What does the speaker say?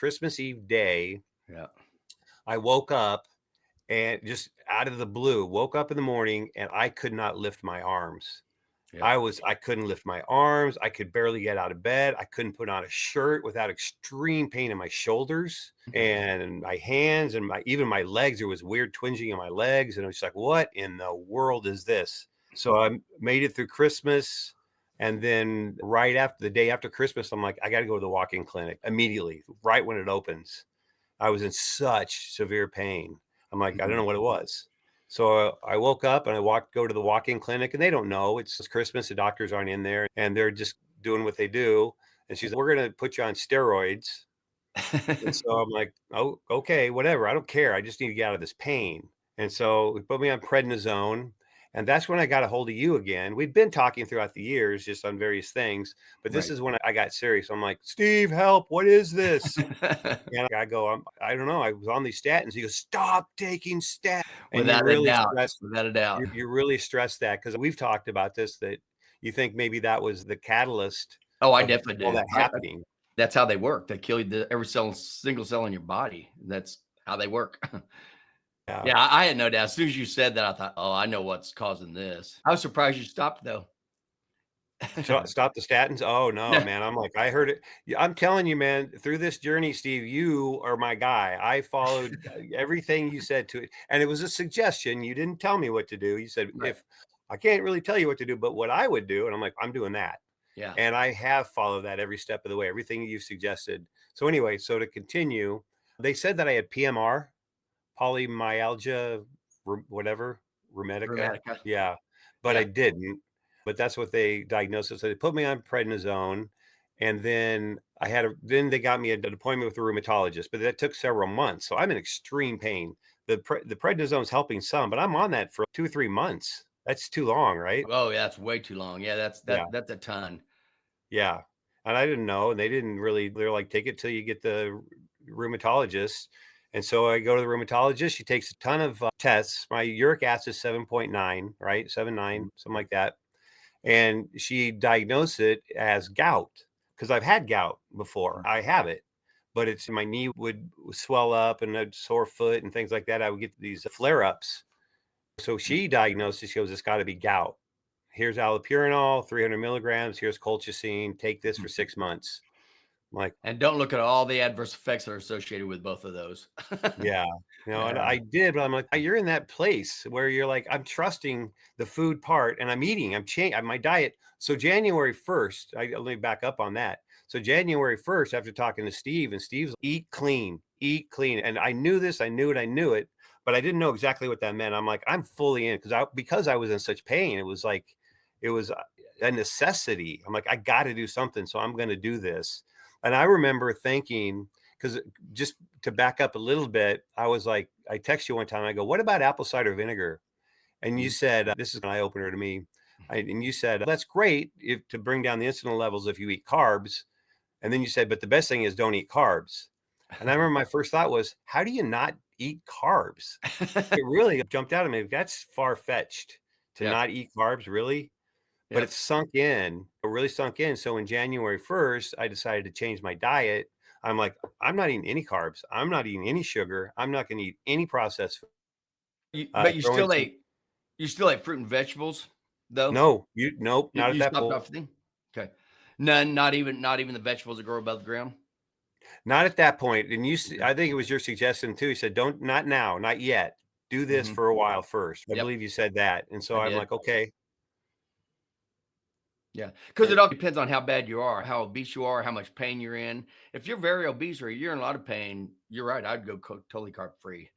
Christmas Eve day. Yeah. I woke up and just out of the blue, woke up in the morning and I could not lift my arms. Yep. I couldn't lift my arms. I could barely get out of bed. I couldn't put on a shirt without extreme pain in my shoulders and my hands and even my legs. There was weird twinging in my legs. And I was like, what in the world is this? So I made it through Christmas. And then right after the day after Christmas, I'm like, I got to go to the walk-in clinic immediately, right when it opens. I was in such severe pain. I'm like, I don't know what it was. So I woke up and go to the walk-in clinic and they don't know it's Christmas. The doctors aren't in there and they're just doing what they do. And she's like, we're going to put you on steroids. And so I'm like, oh, okay, whatever. I don't care. I just need to get out of this pain. And so we put me on prednisone. And that's when I got a hold of you again. We'd been talking throughout the years just on various things, but this Right. is when I got serious. I'm like, Steve, help. What is this? And I go, I don't know. I was on these statins. He goes, stop taking statins. And Without a doubt. Without a doubt. you really stress that because we've talked about this, that you think maybe that was the catalyst Oh, I of definitely all do. that happening. That's how they work. They kill every single cell in your body. That's how they work. Yeah. Yeah, I had no doubt. As soon as you said that, I thought, oh, I know what's causing this. I was surprised you stopped though. Stop the statins. Oh no, Yeah. man. I'm like, I heard it. Yeah, I'm telling you, man, through this journey, Steve, you are my guy. I followed everything you said to it. And it was a suggestion. You didn't tell me what to do. You said, Right. if I can't really tell you what to do, but what I would do. And I'm like, I'm doing that. Yeah. And I have followed that every step of the way, everything you suggested. So anyway, so to continue, they said that I had PMR, polymyalgia, whatever, rheumatica. Dramatica. Yeah, but I Yeah. didn't. But that's what they diagnosed it. So they put me on prednisone, and then then they got me an appointment with a rheumatologist. But that took several months, so I'm in extreme pain. The prednisone is helping some, but I'm on that for 2 or 3 months. That's too long, right? Oh, yeah, that's way too long. Yeah, Yeah. that's a ton. Yeah, and I didn't know, and they didn't really they're like, "Take it till you get the rheumatologist," and so I go to the rheumatologist, she takes a ton of, tests. My uric acid is 7.9, right? 7.9, Mhm. something like that, and she diagnosed it as gout because 'cause I've had gout before. Mhm. I have it, but it's my knee would swell up and a sore foot and things like that. I would get these flare-ups. So she diagnosed it, she goes, "It's gotta be gout. Here's allopurinol, 300 milligrams. Here's colchicine. Take this for Mhm. 6 months." I'm like, And don't look at all the adverse effects that are associated with both of those. yeah, and Yeah. I did, but I'm like, you're in that place where you're like, I'm trusting the food part and I'm eating, I'm changing my diet. So January 1st, let me back up on that. So January 1st, after talking to Steve, and Steve's eat clean, eat clean. And I knew this, I knew it, but I didn't know exactly what that meant. I'm like, I'm fully in because I was in such pain. It was like, it was a necessity. I'm like, I got to do something. So I'm going to do this. And I remember thinking, because just to back up a little bit, I was like, I text you one time. I go, "What about apple cider vinegar?" And you Mhm. said, "This is an eye opener to me." And you said, "That's great if to bring down the insulin levels if you eat carbs." And then you said, "But the best thing is don't eat carbs." And I remember my first thought was, "How do you not eat carbs?" It really jumped out at me. That's far fetched to Yeah. not eat carbs, really. But Yep. it's sunk in, it really sunk in. So in January 1st, I decided to change my diet. I'm like, I'm not eating any carbs. I'm not eating any sugar. I'm not going to eat any processed food. But Throw in some, you still ate fruit and vegetables, though? no, nope, You not at you that stopped point. off the thing? Okay. None, not even the vegetables that grow above the ground? Not at that point. And Okay. I think it was your suggestion too. You said, don't, not now, not yet. Do this Mhm. for a while first. I Yep, believe you said that. And so I I'm did. like, okay. Yeah, because it all depends on how bad you are, how obese you are, how much pain you're in. If you're very obese or you're in a lot of pain, you're right, I'd go totally carb free.